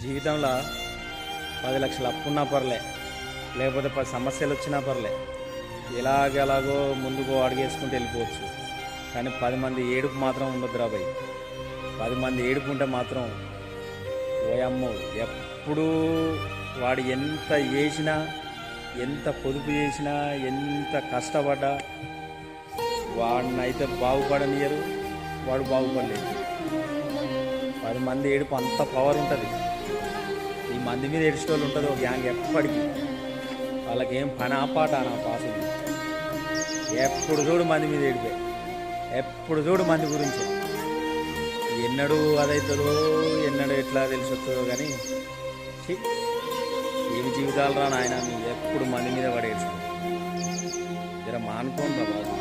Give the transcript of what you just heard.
జీవితంలో 10 లక్షల అప్పున్నా పర్లే, లేకపోతే 10 సమస్యలు వచ్చినా పర్లే, ఎలాగెలాగో ముందుకు అడుగేసుకుంటూ వెళ్ళిపోవచ్చు. కానీ 10 మంది ఏడుపు మాత్రం ఉండొద్దురా భయ్. 10 మంది ఏడుపు ఉంటే మాత్రం ఓయమ్మో, ఎప్పుడూ వాడు ఎంత చేసినా, ఎంత పొదుపు చేసినా, ఎంత కష్టపడ్డా వాడినైతే బాగుపడనియరు, వాడు బాగుపడలేదు. 10 మంది ఏడుపు అంత పవర్ ఉంటుంది. ఈ మంది మీద ఏడ్చేటోళ్ళు ఉంటుంది ఒక గ్యాంగ్ ఎప్పటికీ. వాళ్ళకేం పని ఆపాట నా పాసు. ఎప్పుడు చూడు మంది మీద ఏడిపే, ఎప్పుడు చూడు మంది గురించి. ఎన్నడూ అదవుతుందో, ఎన్నడూ ఎట్లా తెలిసి వస్తుందో కానీ ఏమి జీవితాలు రా నాయన, మీరు ఎప్పుడు మంది మీద పడేస్తాం. జర మానుకోండి రా బాబు.